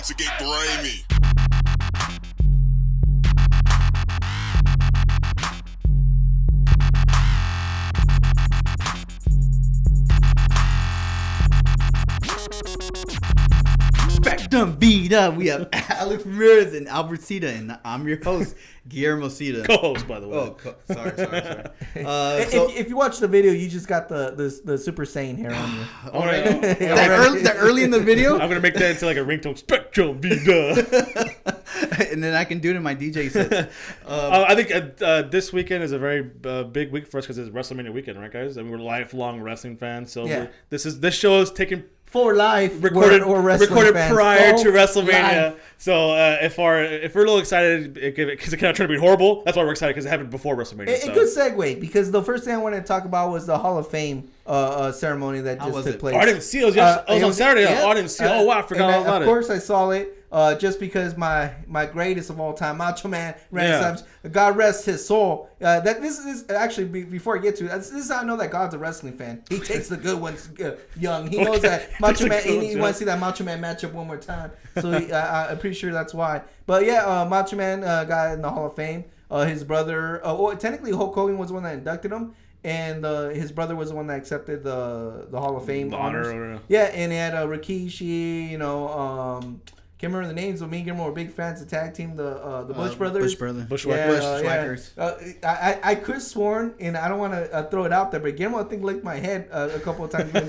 time to get grimy. Back to Vida. We have Alex Ramirez and Albert Cita, and I'm your host, Guillermo Cita. Co-host, by the way. Oh, sorry. If you watch the video, you just got the Super Saiyan hair on you. All right. That early in the video, I'm gonna make that into like a ringtone. Spectrum Vida. and then I can do it in my DJ sets. I think this weekend is a very big week for us because it's WrestleMania weekend, right, guys? I mean, we're lifelong wrestling fans, so Yeah. this show is taken For life, recorded fans. prior to For WrestleMania. life. So if we're a little excited because it kind of turned to be horrible, that's why we're excited because it happened before WrestleMania. A good segue, because the first thing I wanted to talk about was the Hall of Fame ceremony that just took place. Oh, I didn't see it. It was on Saturday. Yeah. Oh, I didn't see it. Oh, wow. I forgot all about it. Of course, I saw it just because my greatest of all time, Macho Man, Randy Savage, God rest his soul. This is actually, before I get to it, this is how I know that God's a wrestling fan. He takes the good ones young. He knows that Macho Man, he wants to see that Macho Man matchup one more time. So I'm pretty sure that's why. But yeah, Macho Man got in the Hall of Fame. His brother, technically Hulk Hogan was the one that inducted him. And his brother was the one that accepted the Hall of Fame honors. Yeah, and he had Rikishi, can't remember the names, but me and Guillermo were big fans. The tag team, the Bush Brothers. Bushwhackers. I could have sworn, and I don't want to throw it out there, but Guillermo, I think, licked my head a couple of times. I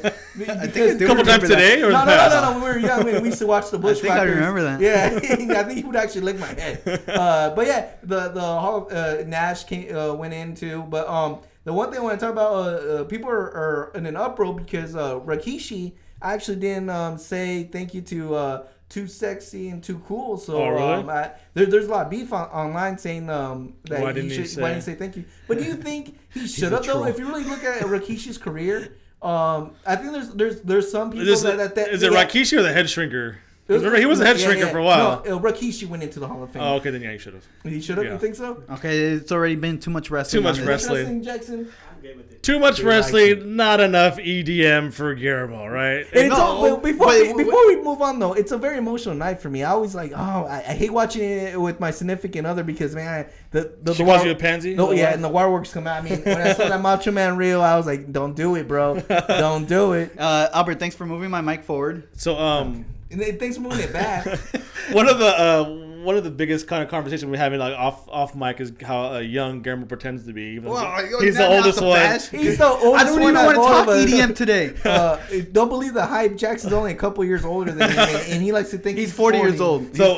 think a couple times today? Or No. When we were young, we used to watch the Bushwhackers. I think I remember that. Yeah, I think he would actually lick my head. But yeah, the Hall of Nash went into, but the one thing I want to talk about, people are in an uproar because Rikishi actually didn't say thank you to Too Sexy and Too Cool. So really? There's a lot of beef online saying that why didn't he say thank you. But do you think he should have though? If you really look at Rikishi's career, I think there's some people is it Rikishi or the head shrinker? Remember, he was a head shrinker for a while. No, Rikishi went into the Hall of Fame. Oh, okay, then yeah, he should have. He should have. You think so? Okay, it's already been too much wrestling. Too much wrestling. Jackson. Too much wrestling, not enough EDM for Guillermo, right? Before we move on though, it's a very emotional night for me. I always I hate watching it with my significant other because man, she calls you a pansy. No, yeah, and the waterworks come out. I mean, when I saw that Macho Man reel, I was like, don't do it, bro, don't do it. Albert, thanks for moving my mic forward. So thanks for moving it back. One of the biggest kind of conversations we're having like off mic is how young Guillermo pretends to be. He's the oldest one. He's the oldest one. I don't even want to talk EDM today. Don't believe the hype. Jackson's only a couple years older than me, and he likes to think he's 40 years old. So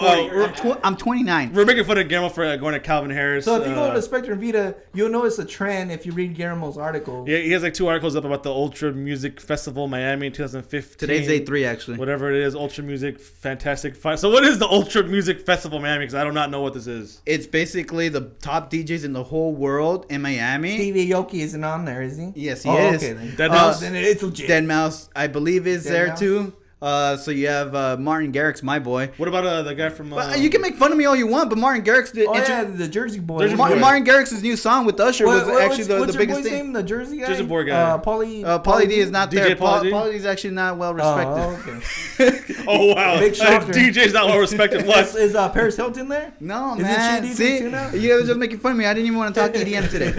I'm 29. We're making fun of Guillermo for going to Calvin Harris. So if you go to Spectrum Vida, you'll notice a trend if you read Guillermo's articles. Yeah, he has like 2 articles up about the Ultra Music Festival Miami in 2015. Today's day 3 actually. Whatever it is, Ultra Music, fantastic. So what is the Ultra Music Festival Miami? Because I do not know what this is. It's basically the top DJs in the whole world in Miami. Stevie Aoki isn't on there, is he? Yes, he is. Okay, then. Then it's legit. Deadmau5, I believe, is there too. So you have Martin Garrix, my boy. What about the guy from... you can make fun of me all you want, but Martin Garrix... the Jersey Boy. Martin Garrix's new song with Usher was actually the biggest thing. Name? The Jersey guy? Jersey Boy guy. Pauly D is not DJ there. Pauly D is actually not well respected. Okay. Oh, wow. Big shocker. DJ's not well respected. What? Is Paris Hilton there? No, Isn't man. she too now? You guys are just making fun of me. I didn't even want to talk EDM today.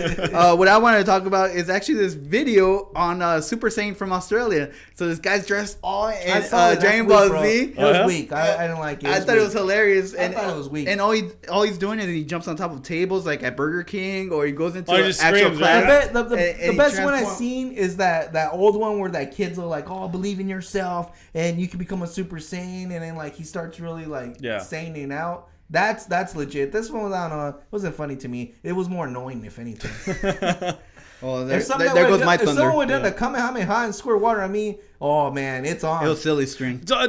What I wanted to talk about is actually this video on Super Saiyan from Australia. So this guy's dressed all in Dragon Ball Z. It was weak. I didn't like it. I thought it was hilarious. I thought it was weak. And all he's doing is he jumps on top of tables like at Burger King, or he goes into an actual class. The best one I've seen is that old one where that kids are like, "Oh, believe in yourself, and you can become a Super Saiyan," and then like he starts really saying it out. That's legit. This one was, I don't know, it wasn't funny to me. It was more annoying, if anything. Well, there goes my thunder. If someone would have done a Kamehameha and squirt water on me, oh man, it's on. It was silly string. So,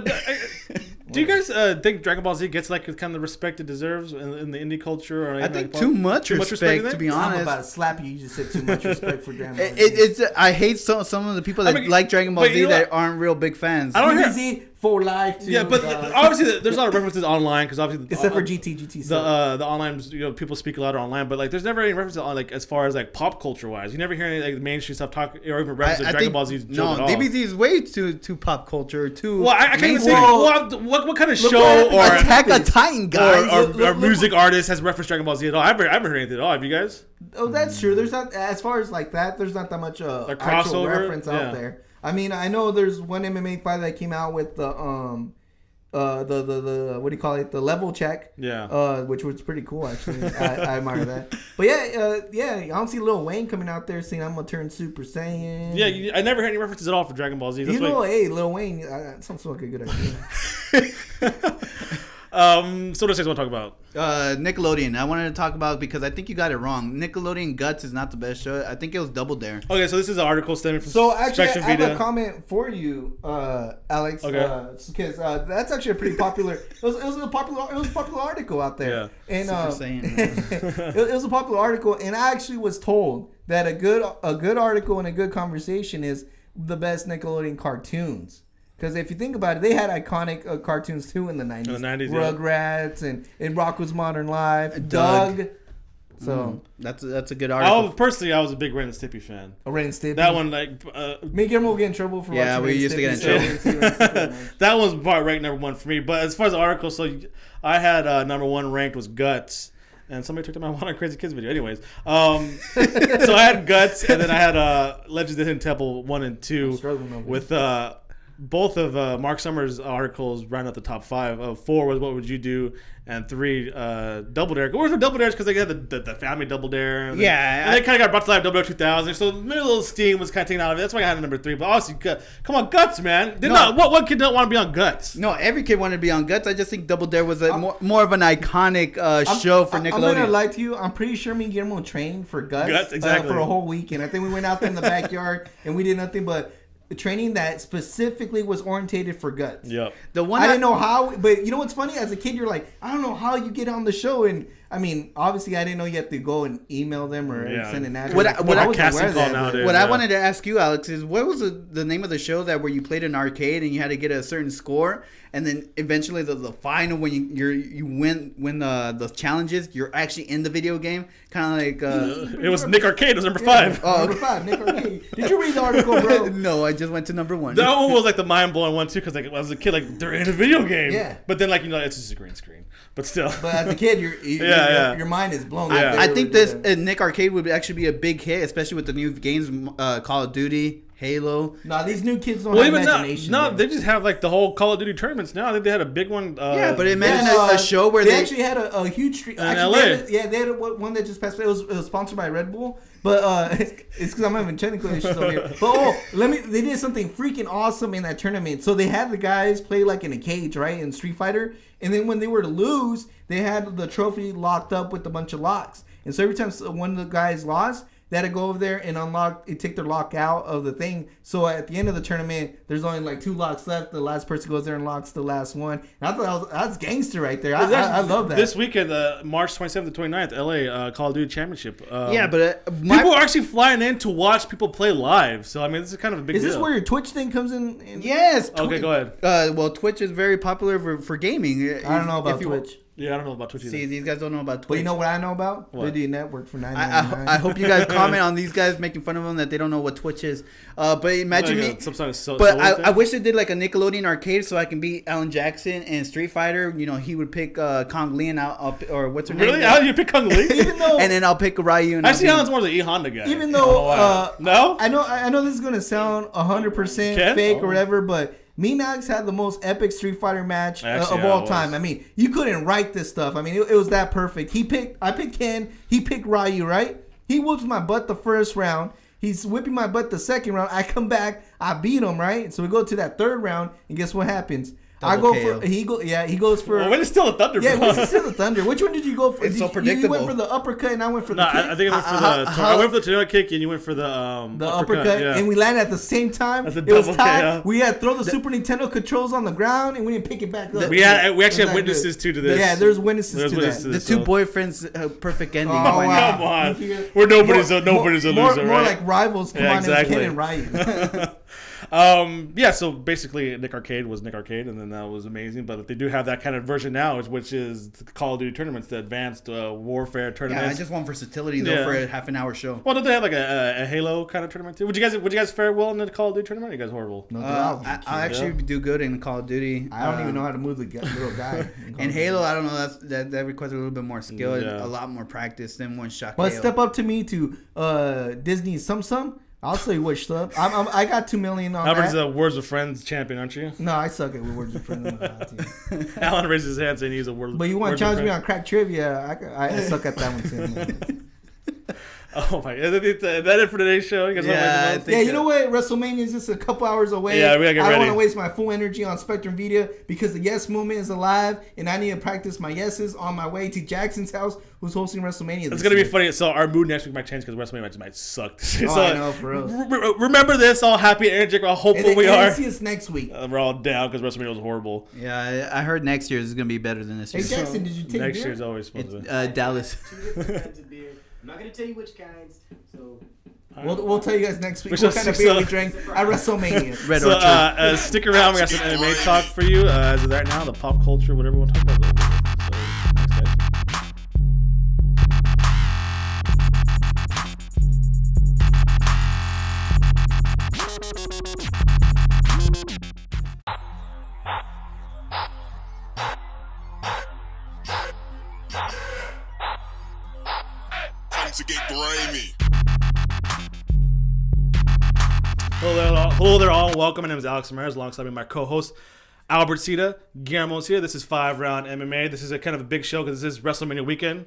do you guys think Dragon Ball Z gets like kind of the respect it deserves in the indie culture? Or I think too much respect, to be honest. I'm about to slap you. You just said too much respect for Dragon Ball Z. I hate some of the people that like Dragon Ball Z that aren't real big fans. I don't hear Z For life too. Yeah, but obviously there's a lot of references online because obviously except for GT the online people speak a lot online, but like there's never any references on like as far as like pop culture wise. You never hear any like mainstream stuff talk or even references to Dragon Ball Z. No, DBZ is way too pop culture. Too. Well, I can't even say what kind of show or Attack a Titan guys or music artist has referenced Dragon Ball Z at all. I haven't heard anything at all. Have you guys? Oh, that's true. There's not as far as like that. There's not that much actual reference out there. I mean, I know there's one MMA fight that came out with the what do you call it? The level check. Yeah. Which was pretty cool actually. I admire that. But I don't see Lil Wayne coming out there saying I'm gonna turn Super Saiyan. Yeah, I never heard any references at all for Dragon Ball Z. That's hey, Lil Wayne, sounds like a good idea. So what else do you want to talk about? Nickelodeon. I wanted to talk about because I think you got it wrong. Nickelodeon Guts is not the best show. I think it was Double Dare. Okay, so this is an article stemming from Spectrum Vida. I have a comment for you, Alex. Okay. Because that's actually a pretty popular. It was a popular article out there. Yeah. And it was a popular article, and I actually was told that a good article and a good conversation is the best Nickelodeon cartoons. Because if you think about it, they had iconic cartoons too in the 90s. In the 90s, Rugrats and Rocko's Modern Life. Doug. So that's a good article. I was a big Ren and Stimpy fan. Ren and Stimpy. That one, like, me and Guillermo will get in trouble for watching. Yeah, we used to get in trouble. That was probably ranked number one for me. But as far as the article, so I had number one ranked was Guts. And somebody took my One on Crazy Kids video. Anyways, so I had Guts, and then I had Legends of the Hidden Temple 1 and 2 with both of Mark Summers' articles round out the top 5. 4 was What Would You Do, and 3 Double Dare. Go for Double Dare because they had the family Double Dare. And and they kind of got brought to life Double Dare 2000. So little steam was kind of taken out of it. That's why I had number 3. But obviously, come on, Guts, man. What kid don't want to be on Guts? No, every kid wanted to be on Guts. I just think Double Dare was more of an iconic show for Nickelodeon. I'm gonna lie to you. I'm pretty sure me and Guillermo trained for Guts exactly. For a whole weekend. I think we went out there in the backyard and we did nothing but training that specifically was orientated for Guts. Yep. The one I didn't know how, but you know what's funny? As a kid, you're like, I don't know how you get on the show, and I mean, obviously, I didn't know you have to go and email them or send an address. What I wanted to ask you, Alex, is what was the name of the show that where you played an arcade and you had to get a certain score, and then eventually the final when you win the challenges, you're actually in the video game, kind of like it was Nick Arcade. It was number 5. Oh, number 5, Nick Arcade. Did you read the article, bro? No, I just went to number 1. That one was like the mind blowing one too, because like as a kid, like they're in a video game. Yeah. But then it's just a green screen. But still. But as a kid, your mind is blown. I think this Nick Arcade would actually be a big hit, especially with the new games, Call of Duty, Halo. No, these new kids don't have imagination. They just have like the whole Call of Duty tournaments now. I think they had a big one. But imagine a show where they actually had a huge streak. In LA. They had one that just passed away. It was sponsored by Red Bull. But it's because I'm having technical issues over here. But they did something freaking awesome in that tournament. So they had the guys play like in a cage, right, in Street Fighter. And then when they were to lose, they had the trophy locked up with a bunch of locks. And so every time one of the guys lost, they had to go over there and take their lock out of the thing. So at the end of the tournament, there's only like 2 locks left. The last person goes there and locks the last one. And I thought that's gangster right there. I love that. This weekend, March 27th to 29th, LA Call of Duty Championship. But people are actually flying in to watch people play live. So I mean, this is kind of a big deal. Is this where your Twitch thing comes in? Yes. Okay, go ahead. Well, Twitch is very popular for gaming. I don't know about Twitch. Yeah, I don't know about Twitch either. See, these guys don't know about Twitch. But you know what I know about? Video Network for $9.99. I hope you guys comment on these guys making fun of them that they don't know what Twitch is. But imagine me. I wish they did like a Nickelodeon arcade so I can beat Alan Jackson and Street Fighter. You know, he would pick Kong Lee and or what's her name? Really? How do you pick Kong Lee? And then I'll pick Ryu. And I see Alan's more the E Honda guy. Even though no, I know this is gonna sound 100% fake or whatever, but me and Alex had the most epic Street Fighter match of all time. I mean, you couldn't write this stuff. I mean, it was that perfect. I picked Ken. He picked Ryu, right? He whoops my butt the first round. He's whipping my butt the second round. I come back. I beat him, right? So we go to that third round, and guess what happens? He goes for. Well, when it's still a Thunder. Yeah, when it's still a Thunder. Which one did you go for? It's so predictable. You went for the uppercut, and I went for the kick. I think I went for I went for the tornado kick, and you went for the uppercut. Yeah. And we landed at the same time. It was tied. We had to throw the Super Nintendo controls on the ground, and we didn't pick it back up. We actually have witnesses to this. Yeah, there's witnesses to that. The two boyfriends' perfect ending. Oh, wow. Come on. We're nobody's a loser, more right? More like rivals. Come on, exactly. It was Ken and Ryan. Yeah, so basically Nick Arcade was Nick Arcade, and then that was amazing. But they do have that kind of version now, which is the Call of Duty tournaments, the advanced warfare tournaments. Yeah, I just want versatility though for a half an hour show. Well, don't they have like a Halo kind of tournament too? Would you guys fare well in the Call of Duty tournament? Or are you guys horrible? No, I actually do good in Call of Duty. I don't even know how to move the little guy. In Halo, I don't know. That requires a little bit more skill, and a lot more practice than one shot. Well, step up to me to Disney Some. I'll say which stuff. I got 2 million on Albert's that. a Words with Friends champion, aren't you? No, I suck at Words with Friends. Alan raises his hand saying he's a word. But you want to challenge me on crack trivia? I suck at that one too. Oh my! Is that it for today's show? You guys you know what? WrestleMania is just a couple hours away. Yeah, we gotta get ready. I don't want to waste my full energy on Spectrum Vida because the Yes movement is alive, and I need to practice my yeses on my way to Jackson's house, who's hosting WrestleMania. It's gonna be funny. So our mood next week might change because WrestleMania matches might suck. So, I know, for real. Remember this, all happy, energetic, all hopeful we are. See us next week. We're all down because WrestleMania was horrible. Yeah, I heard next year's is gonna be better than this year. Hey Jackson, did you take next beer? year's always supposed to be. Dallas. Two different kinds of beer. I'm not gonna tell you which kinds. So we'll tell you guys next week what kind of beer we drank at WrestleMania. Red so stick around. We got some anime talk for you. As of right now, the pop culture, whatever we'll talk about. So thanks, guys. To get grimy. Hello there all. Welcome. My name is Alex Ramirez, alongside me my co-host Albert Cita, Guillermo Cita. This is 5 Round MMA. This is a kind of a big show because this is WrestleMania weekend.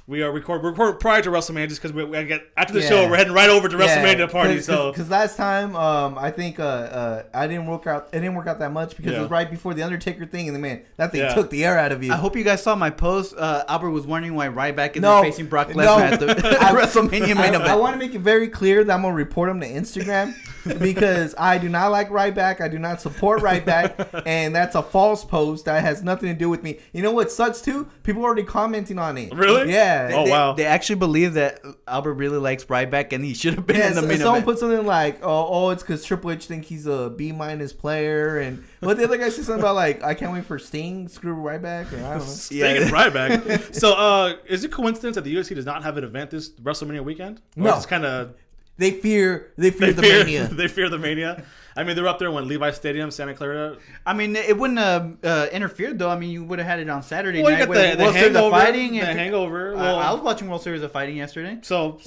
We are recording prior to WrestleMania just because we get after the show we're heading right over to WrestleMania party. Because last time I think I didn't work out. It didn't work out that much because it was right before the Undertaker thing, and man, that thing took the air out of you. I hope you guys saw my post. Albert was wondering why Ryback is facing Brock Lesnar at the WrestleMania main event. I want to make it very clear that I'm gonna report him to Instagram because I do not like Ryback. I do not support Ryback, and that's a false post that has nothing to do with me. You know what sucks too? People are already commenting on it. Really? Yeah. Wow. They actually believe that Albert really likes Ryback and he should have been in the main someone event. put something like, oh, it's because Triple H think he's a B- player, and but the other guy said something about like, I can't wait for Sting, screw Ryback, or I don't know. Sting and Ryback. So, is it coincidence that the UFC does not have an event this WrestleMania weekend? Or No. It's kind of They fear the mania. They fear the mania. I mean, they're up there when Levi's Stadium, Santa Clara. I mean, it wouldn't have interfered though. I mean, you would have had it on Saturday Well, you night got with the World Series hangover. of Fighting. The hangover. Well, I was watching World Series of Fighting yesterday. So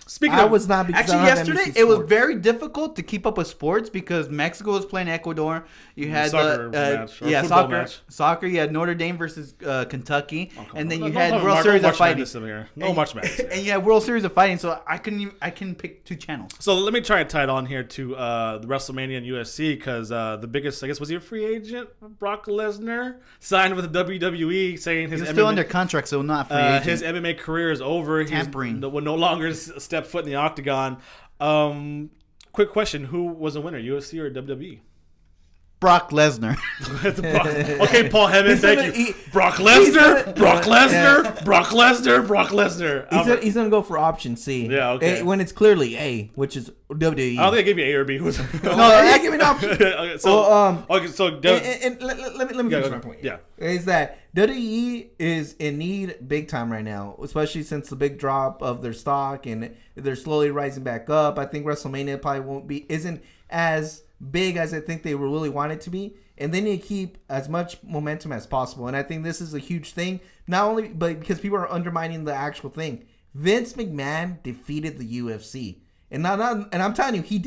speaking I of, was not because Actually, I don't have yesterday NBC it was Sports. very difficult to keep up with sports because Mexico was playing Ecuador. You had Soccer match, or football soccer. match. Soccer. You had Notre Dame versus Kentucky, and then you No, had no, World no, Series no of Fighting. No much madness. And you had World Series of Fighting, so I couldn't pick two channels. So let me try and tie it on here to the WrestleMania and UFC because the biggest, I guess, was he a free agent? Brock Lesnar signed with the WWE, saying his He's MMA, still under contract, so not free agent. his MMA career is over. Tampering. He will no longer step foot in the octagon. Quick question: who was the winner, UFC or WWE? Brock Lesnar. Okay, Paul Heyman, thank you. Brock Lesnar, Brock Lesnar, Brock Lesnar, Brock Lesnar. He's gonna go for option C. Yeah, okay. When it's clearly A, which is WWE. I don't think I gave you A or B. No, I give me an option. Okay, so, And let me finish my point. Yeah. Is that WWE is in need big time right now, especially since the big drop of their stock and they're slowly rising back up. I think WrestleMania probably isn't as big as I think they really want it to be, and they need to keep as much momentum as possible. And I think this is a huge thing, not only but because people are undermining the actual thing. Vince McMahon defeated the UFC, and I'm telling you, he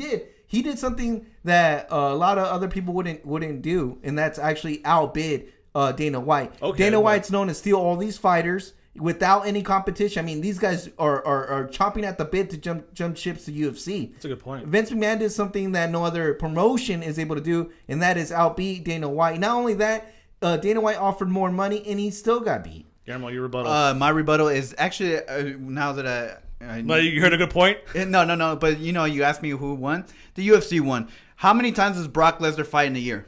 did something that a lot of other people wouldn't do, and that's actually outbid Dana White. Okay, Dana White's known to steal all these fighters without any competition. I mean, these guys are chomping at the bit to jump ships to UFC. That's a good point. Vince McMahon did something that no other promotion is able to do, and that is outbeat Dana White. Not only that, Dana White offered more money, and he still got beat. Guillermo, your rebuttal. My rebuttal is actually now that But you heard a good point. No. But you asked me who won. The UFC won. How many times does Brock Lesnar fight in a year?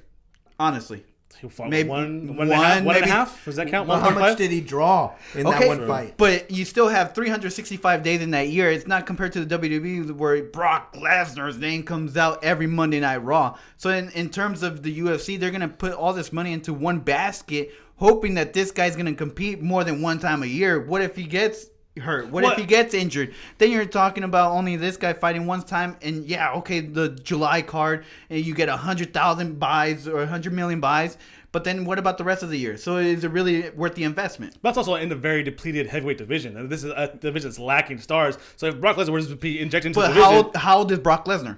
Honestly, He fought Maybe one and a half. Does that count? Well, how 1.5? much did he draw in that one fight? But you still have 365 days in that year. It's not compared to the WWE where Brock Lesnar's name comes out every Monday Night Raw. So in terms of the UFC, they're going to put all this money into one basket, hoping that this guy's going to compete more than one time a year. What if he gets hurt? What if he gets injured? Then you're talking about only this guy fighting one time, and the July card, and you get 100,000 buys or 100 million buys. But then what about the rest of the year? So is it really worth the investment? But it's also in the very depleted heavyweight division, and this is a division that's lacking stars. So if Brock Lesnar were to be injected into the division, how old is Brock Lesnar?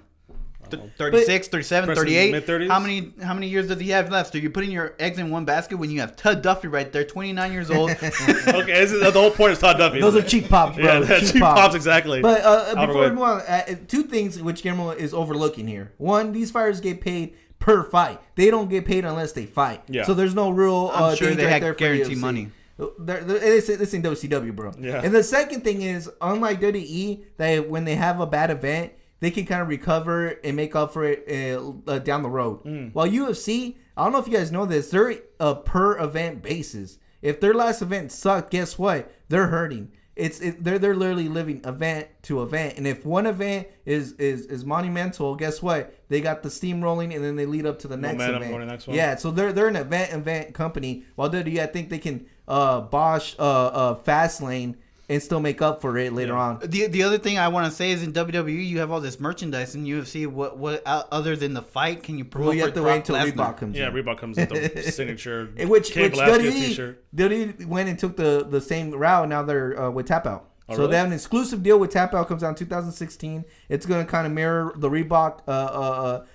36, 37, 38. Mid-30s? How many years does he have left? So you're putting your eggs in one basket when you have Todd Duffy right there, 29 years old. Okay, the whole point is Todd Duffy. Those are cheap pops, bro. Yeah, cheap pops, exactly. But before we move on, two things which Guillermo is overlooking here. One, these fighters get paid per fight. They don't get paid unless they fight. Yeah. So there's no real I'm sure they right had guaranteed money. This in WCW, bro. Yeah. And the second thing is, unlike WWE, that when they have a bad event, they can kind of recover and make up for it down the road. While UFC, I don't know if you guys know this, they're a per event basis. If their last event sucked, guess what? They're hurting. They're literally living event to event, and if one event is monumental, guess what? They got the steam rolling, and then they lead up to the next event. Going to the next one. Yeah, so they're an event company. While WWE, I think they can bosh Fastlane and still make up for it later on. The other thing I want to say is in WWE you have all this merchandise. In UFC, what other than the fight can you promote? Well, you have to wait until Reebok comes in. Yeah, Reebok comes with the signature which Velasquez t-shirt. WWE went and took the same route. Now they're with Tap Out. Oh, so really? they have an exclusive deal with Tap Out, comes out in 2016. It's going to kind of mirror the Reebok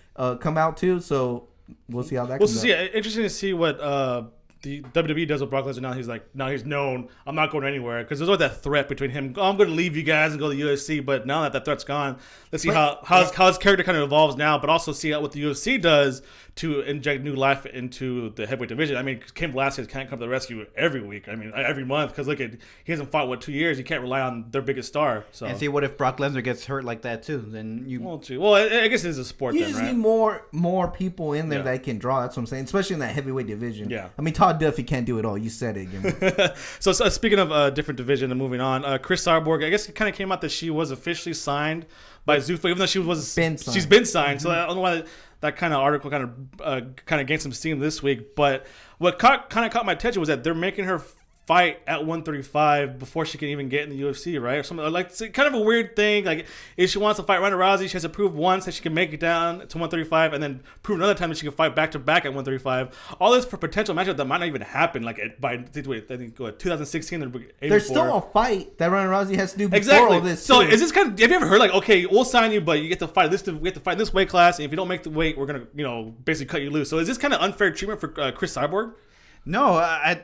come out too. So we'll see how that comes out. Yeah, interesting to see what the WWE does with Brock Lesnar. Now he's known. I'm not going anywhere because there's always that threat between him. Oh, I'm going to leave you guys and go to the UFC. But now that threat's gone, let's see how his character kind of evolves now. But also see what the UFC does to inject new life into the heavyweight division. I mean, Cain Velasquez can't come to the rescue every week. I mean, every month because look at he hasn't fought 2 years. You can't rely on their biggest star. So and see what if Brock Lesnar gets hurt like that too? Then you well, I guess it's a sport. You then, just right? need more people in there that can draw. That's what I'm saying, especially in that heavyweight division. Yeah. I mean, Todd Duffy can't do it all. You said it. So speaking of a different division and moving on, Chris Cyborg, I guess it kind of came out that she was officially signed by Zuffa, even though she's been signed. So I don't know why that kind of article kind of gained some steam this week. But what kind of caught my attention was that they're making her fight at 135 before she can even get in the UFC, right? Or something like it's kind of a weird thing. Like if she wants to fight Ronda Rousey, she has to prove once that she can make it down to 135, and then prove another time that she can fight back to back at 135. All this for potential matchup that might not even happen. Like by 2016, There's still a fight that Ronda Rousey has to do before exactly. all this. So too. is this kind of? Have you ever heard like, okay, we'll sign you, but you get to fight this. We have to fight this weight class, and if you don't make the weight, we're gonna, basically cut you loose. So is this kind of unfair treatment for Chris Cyborg? No,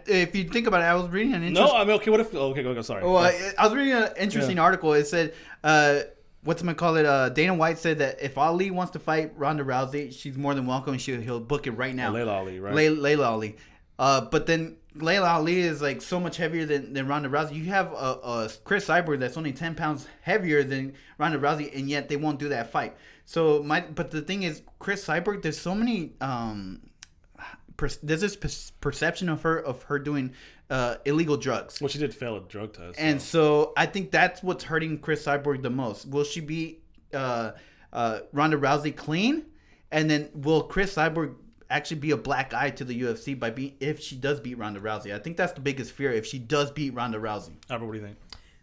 if you think about it, I was reading an interesting. No, I mean, okay. What if? Okay, go. Sorry. Well, I was reading an interesting article. It said, Dana White said that if Ali wants to fight Ronda Rousey, she's more than welcome. He'll book it right now. Layla Ali, right? Layla Ali. But then Layla Ali is like so much heavier than Ronda Rousey. You have a Chris Cyborg that's only 10 pounds heavier than Ronda Rousey, and yet they won't do that fight. But the thing is, Chris Cyborg, there's so many. There's this perception of her doing illegal drugs. Well, she did fail a drug test. And so I think that's what's hurting Chris Cyborg the most. Will she beat Ronda Rousey clean? And then will Chris Cyborg actually be a black eye to the UFC if she does beat Ronda Rousey? I think that's the biggest fear if she does beat Ronda Rousey. Albert, what do you think?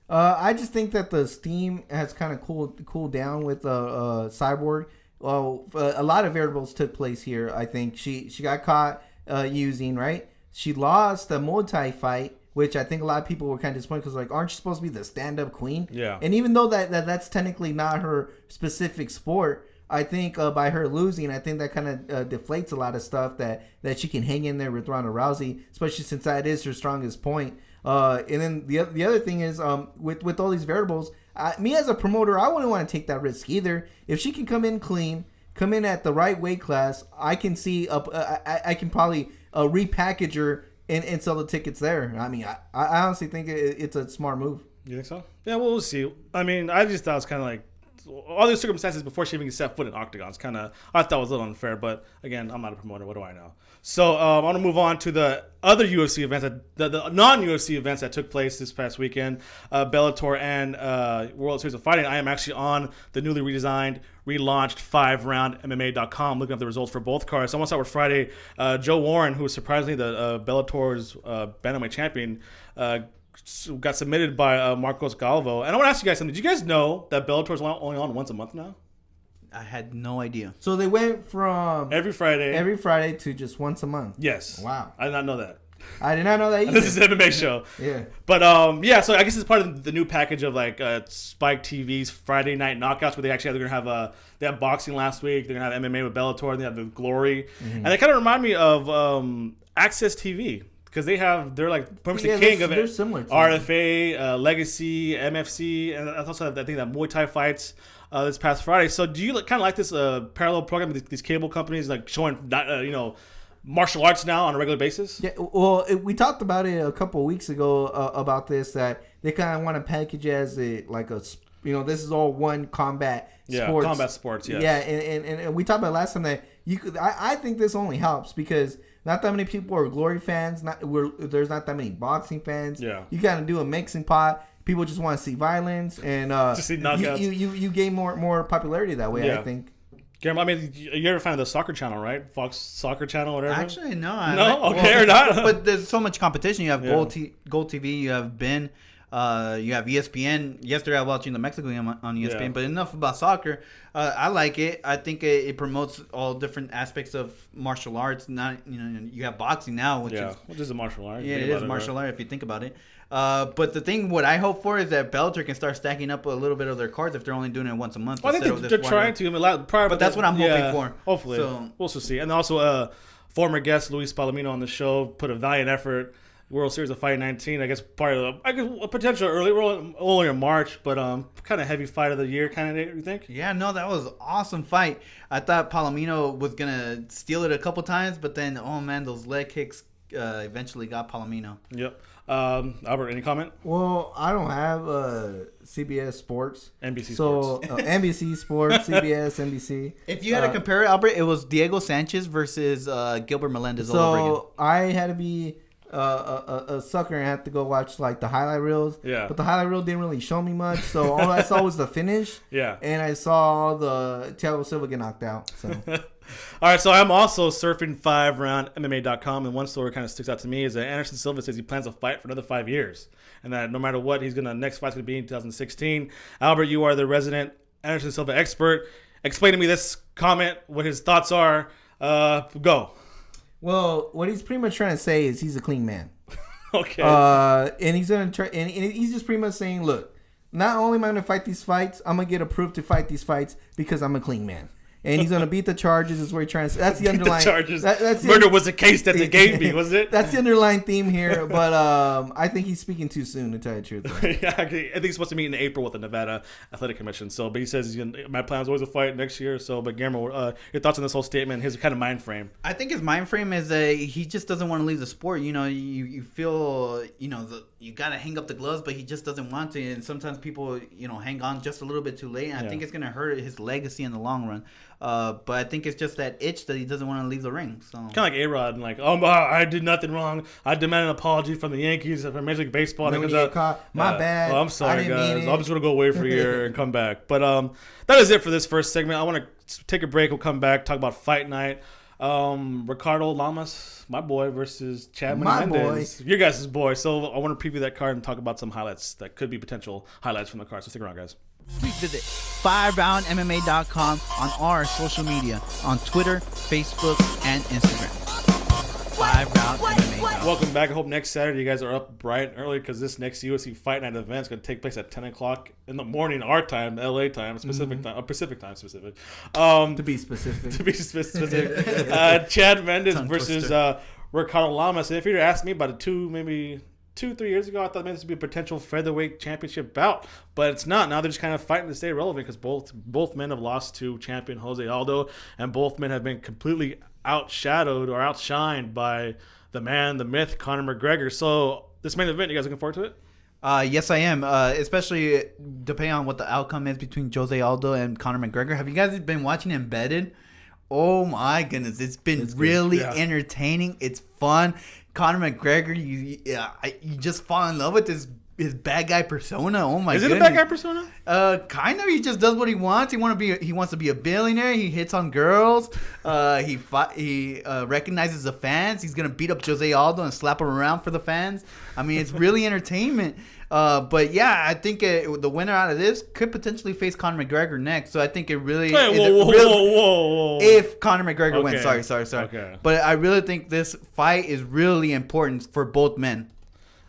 I just think that the steam has kind of cooled down with Cyborg. Well, a lot of variables took place here. I think she got caught using, right? She lost the Muay Thai fight, which I think a lot of people were kind of disappointed because, like, aren't you supposed to be the stand-up queen? Yeah. And even though that's technically not her specific sport, I think by her losing, I think that kind of deflates a lot of stuff that she can hang in there with Ronda Rousey, especially since that is her strongest point. And then the other thing is with all these variables, me as a promoter, I wouldn't want to take that risk either. If she can come in clean, come in at the right weight class, I can see I can probably repackage her and sell the tickets there. I mean, I honestly think it's a smart move. You think so? Yeah, well, we'll see. I mean, I just thought it was kind of like all these circumstances before she even set foot in octagons. I thought was a little unfair, but again, I'm not a promoter. What do I know? So I want to move on to the other UFC events, the non-UFC events that took place this past weekend, Bellator and World Series of Fighting. I am actually on the newly redesigned, relaunched 5roundmma.com looking up the results for both cards. So I want to start with Friday. Joe Warren, who was surprisingly the Bellator's bantamweight champion, got submitted by Marcos Galvo. And I want to ask you guys something. Did you guys know that Bellator's only on once a month now? I had no idea. So they went from Every Friday to just once a month. Yes. Wow. I did not know that. I did not know that either. This is an MMA show. Yeah. But so I guess it's part of the new package of like Spike TV's Friday Night Knockouts, where they're gonna have they have boxing last week. They're gonna have MMA with Bellator. And they have the Glory, and they kind of remind me of Access TV. Because they're like pretty much the king of it. They're similar to RFA, Legacy, MFC, and also I think that Muay Thai fights this past Friday. So do you kind of like this parallel program with these cable companies like showing martial arts now on a regular basis? Yeah, well, we talked about it a couple of weeks ago about this, that they kind of want to package it as this is all one combat sports. Combat sports, yes. Yeah, and we talked about last time that I think this only helps because not that many people are Glory fans. There's not that many boxing fans. Yeah. You got to do a mixing pot. People just want to see violence and just see knockouts. You gain more popularity that way. Yeah. I think. I mean, you're a fan of the soccer channel, right? Fox Soccer Channel, whatever. Actually, no. Or not. But there's so much competition. You have Gold TV. You have Ben. You have ESPN. Yesterday I was watching the Mexico game on ESPN. Yeah. But enough about soccer. I like it. I think it promotes all different aspects of martial arts. Not you have boxing now, which is a martial art. Yeah, it is martial art if you think about it. But the thing, what I hope for is that Bellator can start stacking up a little bit of their cards if they're only doing it once a month. Well, I think they're trying to. But that's what I'm hoping for. Hopefully, so, we'll see. And also, former guest Luis Palomino on the show put a valiant effort. World Series of Fighting 19, I guess part of a potential early. We're only in March, but kind of heavy fight of the year, kind of. You think? Yeah, no, that was an awesome fight. I thought Palomino was gonna steal it a couple times, but then those leg kicks eventually got Palomino. Yep. Albert, any comment? Well, I don't have CBS Sports. NBC Sports. NBC Sports, CBS, NBC. If you had to compare it, Albert, it was Diego Sanchez versus Gilbert Melendez all over again. So I had to be a sucker and had to go watch like the highlight reels. Yeah. But the highlight reel didn't really show me much, so all I saw was the finish. Yeah. And I saw the Thiago Silva get knocked out. So. All right, so I'm also surfing 5roundmma.com, and one story kind of sticks out to me is that Anderson Silva says he plans to fight for another 5 years, and that no matter what, next fight's gonna be in 2016. Albert, you are the resident Anderson Silva expert. Explain to me this comment, what his thoughts are. Go. Well, what he's pretty much trying to say is he's a clean man. Okay. And he's gonna try, and he's just pretty much saying, look, not only am I gonna fight these fights, I'm gonna get approved to fight these fights because I'm a clean man. And he's gonna beat the charges. Is what he's trying to say. That's the underlying. The charges. That's murder was the case that they gave me, was it? That's the underlying theme here. But I think he's speaking too soon, to tell you the truth. Yeah, I think he's supposed to meet in April with the Nevada Athletic Commission. So, but he says my plan is always to fight next year. So, but Guillermo, your thoughts on this whole statement? His kind of mind frame. I think his mind frame is that he just doesn't want to leave the sport. You feel you gotta hang up the gloves, but he just doesn't want to. And sometimes people hang on just a little bit too late. And I think it's gonna hurt his legacy in the long run. But I think it's just that itch that he doesn't want to leave the ring. So kind of like A-Rod, and like, I did nothing wrong. I demand an apology from the Yankees for Major League Baseball. And it comes out, my bad. I'm sorry, guys. I'm just gonna go away for a year and come back. But that is it for this first segment. I want to take a break. We'll come back, talk about Fight Night. Ricardo Lamas, my boy, versus Chad Menendez, your guys' boy. So I want to preview that card and talk about some highlights that could be potential highlights from the card. So stick around, guys. Please visit 5roundmma.com on our social media on Twitter, Facebook, and Instagram. 5roundmma. Welcome back. I hope next Saturday you guys are up bright and early because this next UFC Fight Night event is going to take place at 10 o'clock in the morning, our time, LA time, Pacific time, Pacific time specific. To be specific. Chad Mendes versus Ricardo Lamas. And if you'd asked me about 2-3 years ago, I thought maybe this would be a potential featherweight championship bout, but it's not. Now they're just kind of fighting to stay relevant because both men have lost to champion Jose Aldo, and both men have been completely outshadowed or outshined by the man, the myth, Conor McGregor. So this main event, you guys looking forward to it? Yes, I am. Especially depending on what the outcome is between Jose Aldo and Conor McGregor. Have you guys been watching Embedded? Oh my goodness, it's been really entertaining. It's fun. Conor McGregor, you just fall in love with his bad guy persona. Oh my goodness. Is it a bad guy persona? Kind of. He just does what he wants. He wants to be a billionaire. He hits on girls. He recognizes the fans. He's gonna beat up Jose Aldo and slap him around for the fans. I mean, it's really entertainment. But yeah, I think the winner out of this could potentially face Conor McGregor next. So I think it really. Wait, whoa. If Conor McGregor wins, sorry. Okay. But I really think this fight is really important for both men.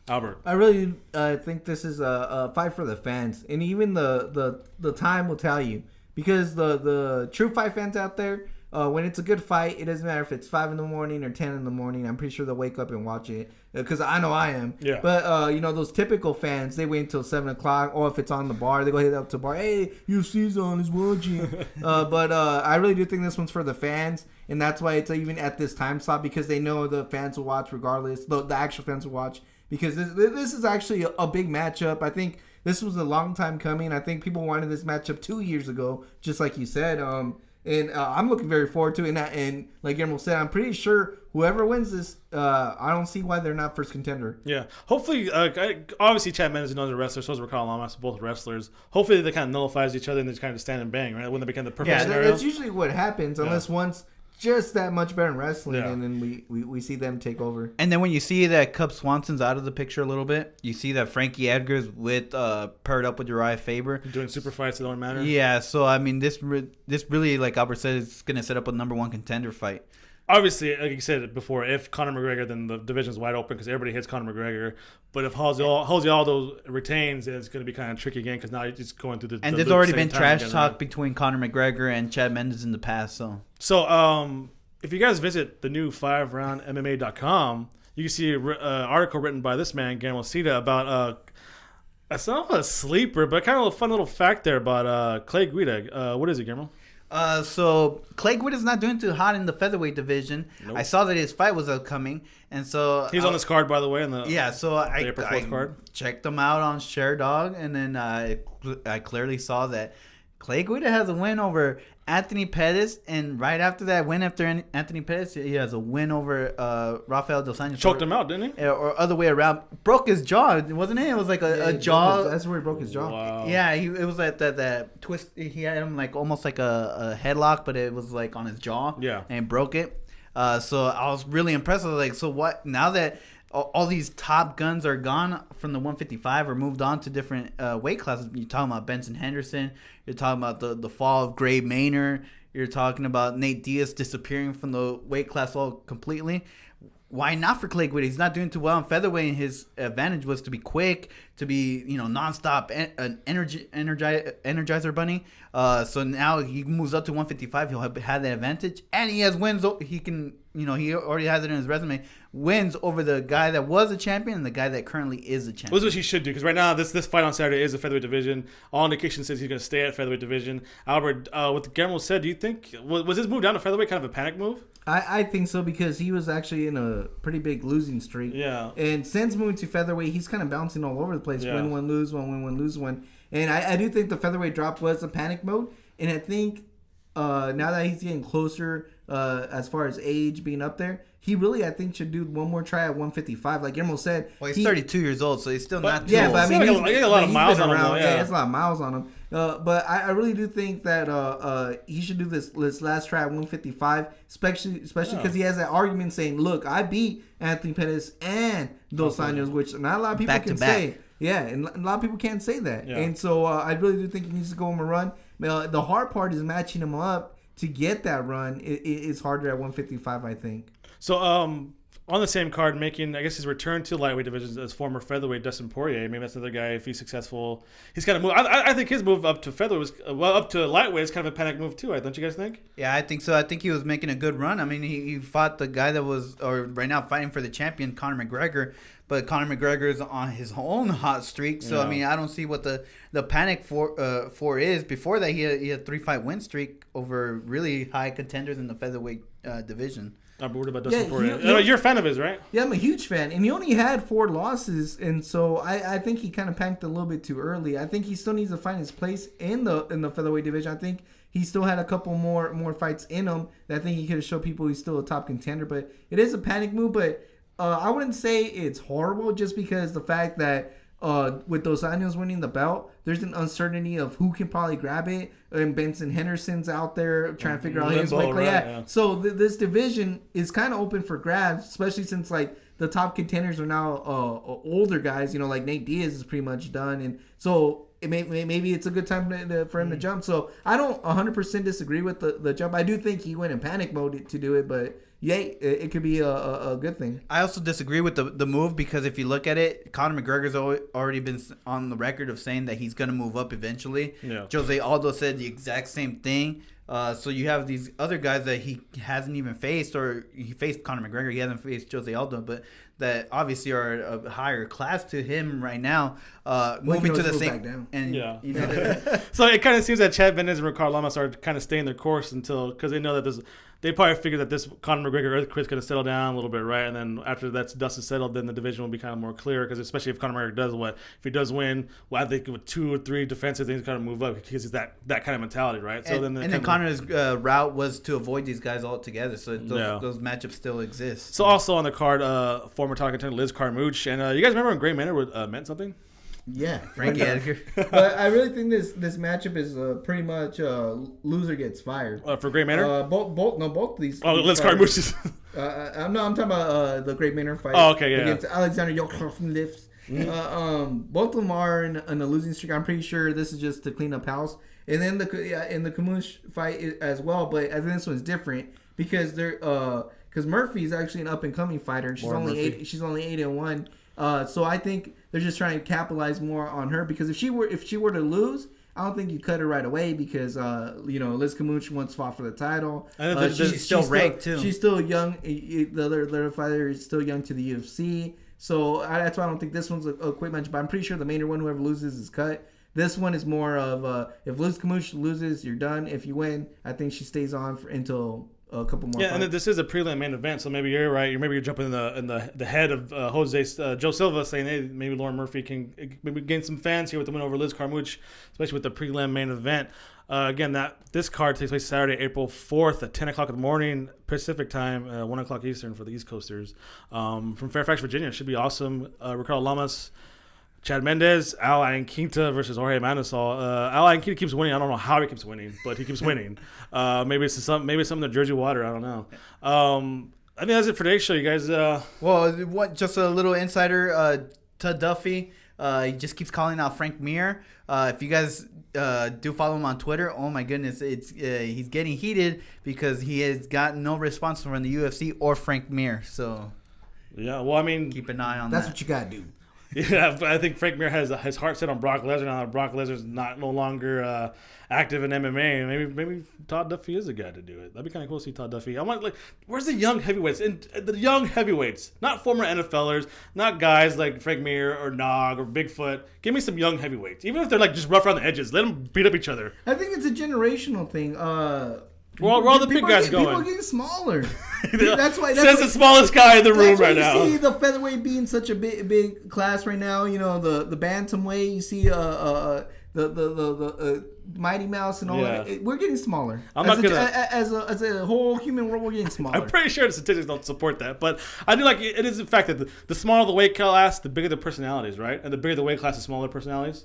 Albert. I really think this is a fight for the fans, and even the time will tell you, because the true fight fans out there, when it's a good fight, it doesn't matter if it's 5 a.m. or 10 a.m. I'm pretty sure they'll wake up and watch it, because I know I am. Yeah. But those typical fans, they wait until 7 o'clock, or if it's on the bar, they go hit up to the bar. Hey, UFC's on, is watching. But I really do think this one's for the fans, and that's why it's even at this time slot, because they know the fans will watch regardless. The actual fans will watch. Because this is actually a big matchup. I think this was a long time coming. I think people wanted this matchup 2 years ago, just like you said. And I'm looking very forward to it. And like Guillermo said, I'm pretty sure whoever wins this, I don't see why they're not first contender. Yeah. Hopefully, obviously Chad Mendes is another wrestler, so is Raquel Lamas, both wrestlers. Hopefully they kind of nullifies each other and they just kind of stand and bang, right? When they become the perfect scenario. That's usually what happens, unless one's just that much better in wrestling, and then we see them take over. And then when you see that Cub Swanson's out of the picture a little bit, you see that Frankie Edgar's with paired up with Uriah Faber doing super fights that don't matter. Yeah, so I mean, this really, like Albert said, is going to set up a number one contender fight. Obviously, like you said before, if Conor McGregor, then the division's wide open because everybody hits Conor McGregor. But if Jose Aldo retains, it's going to be kind of tricky again because now you're just going through the. And there's already been trash talk between Conor McGregor and Chad Mendes in the past. So if you guys visit the new 5roundmma.com, you can see an article written by this man, Guillermo Cita, about it's not a sleeper, but kind of a fun little fact there about Clay Guida. What is it, Guillermo? So Clay Guida's not doing too hot in the featherweight division. Nope. I saw that his fight was upcoming, and so he's on this card, by the way. In the so I card. Checked him out on ShareDog, and then I clearly saw that Clay Guida has a win over Anthony Pettis, and right after that win after Anthony Pettis, he has a win over Rafael Dos Anjos. Choked him out, didn't he? Or other way around. Broke his jaw, wasn't it? It was like a jaw. That's where he broke his jaw. Wow. Yeah, it was like that twist. He had him like almost like a headlock, but it was like on his jaw. Yeah. And broke it. So I was really impressed. I was like, so what? Now that all these top guns are gone from the 155 or moved on to different weight classes, you're talking about Benson Henderson. You're talking about the fall of Gray Maynard. You're talking about Nate Diaz disappearing from the weight class all completely. Why not for Clay Guida? He's not doing too well in featherweight, and his advantage was to be quick, to be nonstop, an energizer bunny. So now he moves up to 155. He'll have that advantage, and he has wins. He can, he already has it in his resume. Wins over the guy that was a champion and the guy that currently is a champion. Well, this is what he should do, because right now this fight on Saturday is a featherweight division. All indication says he's going to stay at featherweight division. Albert, what Guillermo said, do you think was his move down to featherweight kind of a panic move? I think so, because he was actually in a pretty big losing streak. Yeah. And since moving to featherweight, he's kind of bouncing all over the place. Yeah. Win one, lose one, win one, lose one. And I do think the featherweight drop was a panic mode. And I think now that he's getting closer as far as age being up there, he really, I think, should do one more try at 155. Like Guillermo said. Well, he's 32 years old, so he's still not too old. But I mean, he's got a lot of miles on him. Yeah, there's a lot of miles on him. But I really do think that he should do this last try at 155, especially because he has that argument saying, look, I beat Anthony Pettis and Dos Anjos, which not a lot of people can say. Yeah, and a lot of people can't say that. Yeah. And so I really do think he needs to go on a run. The hard part is matching him up to get that run. It's harder at 155, I think. So on the same card, making, I guess, his return to lightweight divisions as former featherweight Dustin Poirier. Maybe that's another guy, if he's successful. He's kind of moved. I think his move up to featherweight up to lightweight is kind of a panic move too. Don't you guys think? Yeah, I think so. I think he was making a good run. I mean, he fought the guy that was, or right now fighting for the champion, Conor McGregor. But Conor McGregor is on his own hot streak. So, yeah. I mean, I don't see what the panic for is. Before that, he had a 3-fight win streak over really high contenders in the featherweight division. I'm worried about Dustin Yeah, Poirier. You're a fan of his, right? Yeah, I'm a huge fan, and he only had 4 losses, and so I think he kind of panked a little bit too early. I think he still needs to find his place in the featherweight division. I think he still had a couple more fights in him that I think he could have showed people he's still a top contender. But it is a panic move, but I wouldn't say it's horrible just because the fact that with Dos Anjos winning the belt, there's an uncertainty of who can probably grab it. And Benson Henderson's out there trying to figure out his weight. Right, yeah. So this division is kind of open for grabs, especially since like the top contenders are now older guys. You know, like Nate Diaz is pretty much done, and so maybe it's a good time for him to jump. So I don't 100% disagree with the jump. I do think he went in panic mode to do it, but yay, it could be a good thing. I also disagree with the move because if you look at it, Conor McGregor's already been on the record of saying that he's going to move up eventually. Yeah. Jose Aldo said the exact same thing. So you have these other guys that he hasn't even faced, or he faced Conor McGregor. He hasn't faced Jose Aldo, but that obviously are a higher class to him right now. Moving to the same, and you know, so it kind of seems that Chad Mendes and Ricardo Lamas are kind of staying their course because they know that this. They probably figure that this Conor McGregor earthquake's going to settle down a little bit, right? And then after that dust is settled, then the division will be kind of more clear. Because especially if Conor McGregor if he does win, well, I think with 2 or 3 defenses, things kind of move up because it's that kind of mentality, right? So then Conor's route was to avoid these guys altogether. So those matchups still exist. So also on the card, former top contender Liz Carmouche, and you guys remember when Gray Maynard meant something? Yeah, Frankie Edgar. But I really think this matchup is pretty much loser gets fired. For Gray Maynard? Both of these. Oh, Liz Carmouche. I'm talking about the Great Maynard fight. Oh, okay, yeah. Against Alexander Yokovlifts. Both of them are in a losing streak. I'm pretty sure this is just to clean up house. And then in the Carmouche fight as well, but I think this one's different because because Murphy is actually an up and coming fighter. She's only 8-1. So I think they're just trying to capitalize more on her because if she were to lose, I don't think you cut her right away because Liz Carmouche once fought for the title. She's still ranked too. She's still young. The other fighter is still young to the UFC. So that's why I don't think this one's a quick match. But I'm pretty sure the main one, whoever loses, is cut. This one is more of if Liz Carmouche loses, you're done. If you win, I think she stays on until a couple more. Yeah, fights. And this is a prelim main event, so maybe you're right. Maybe you're jumping in the head of Joe Silva, saying, hey, maybe Lauren Murphy can maybe gain some fans here with the win over Liz Carmouche, especially with the prelim main event. Again, this card takes place Saturday, April 4th at 10 o'clock in the morning Pacific time, 1 o'clock Eastern for the East Coasters. From Fairfax, Virginia. It should be awesome. Ricardo Lamas, Chad Mendes, Al Iaquinta versus Jorge Manasol. Al Iaquinta keeps winning. I don't know how he keeps winning, but he keeps winning. Maybe it's something in the Jersey water. I don't know. I think that's it for today's show, you guys. Just a little insider. Tud Duffy, he just keeps calling out Frank Mir. If you guys do follow him on Twitter, oh my goodness, he's getting heated because he has gotten no response from the UFC or Frank Mir. So yeah, well, I mean, keep an eye on that's that. what you gotta do. Yeah, I think Frank Mir has his heart set on Brock Lesnar now. Brock Lesnar's no longer active in MMA. Maybe Todd Duffy is the guy to do it. That'd be kind of cool to see Todd Duffy. I'm like, where's the young heavyweights? And the young heavyweights, not former NFLers, not guys like Frank Mir or Nog or Bigfoot. Give me some young heavyweights, even if they're like just rough around the edges. Let them beat up each other. I think it's a generational thing. Where all the big guys going? People are getting smaller. That's why. Says the smallest guy in the room right now. You see the featherweight being such a big class right now. You know the bantamweight. You see the Mighty Mouse and all that. We're getting smaller. As a whole human world, we're getting smaller. I'm pretty sure the statistics don't support that, but I do like it is the fact that the smaller the weight class, the bigger the personalities, right? And the bigger the weight class, the smaller personalities.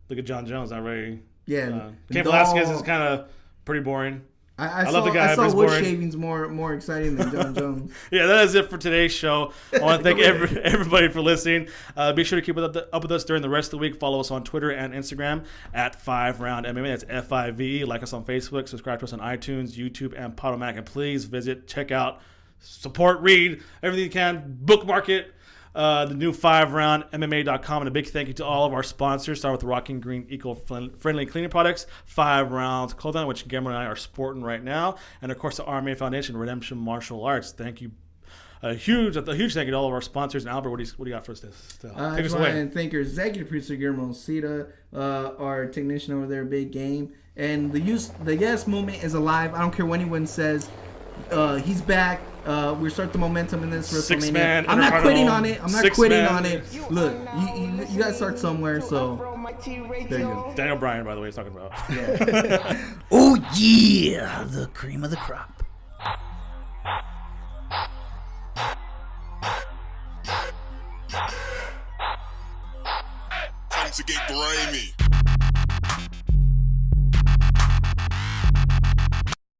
Look at John Jones already. Yeah. Cain Velasquez is kind of pretty boring. I love the guy. I saw wood shavings more exciting than John Jones. Yeah, that is it for today's show. I want to thank everybody for listening. Be sure to keep up with us during the rest of the week. Follow us on Twitter and Instagram at 5Round MMA. That's FIVE. Like us on Facebook. Subscribe to us on iTunes, YouTube, and Podomac. And please check out, support, read everything you can. Bookmark it. The new 5roundmma.com, and a big thank you to all of our sponsors. Start with the Rocking Green eco-friendly cleaning products, 5 Rounds Clothing, which Gamma and I are sporting right now, and of course the RMA Foundation, Redemption Martial Arts. Thank you. A huge thank you to all of our sponsors. And Albert, what do you got for us? I just want to thank our executive producer Guillermo Cita, our technician over there, Big Game, and the yes movement is alive. I don't care what anyone says. He's back. We start the momentum in this WrestleMania. Man, I'm not quitting on it. Man. Look, you gotta start somewhere. So there you go. Daniel Bryan, by the way, he's talking about. Yeah. Oh yeah, the cream of the crop. Time to get grimy.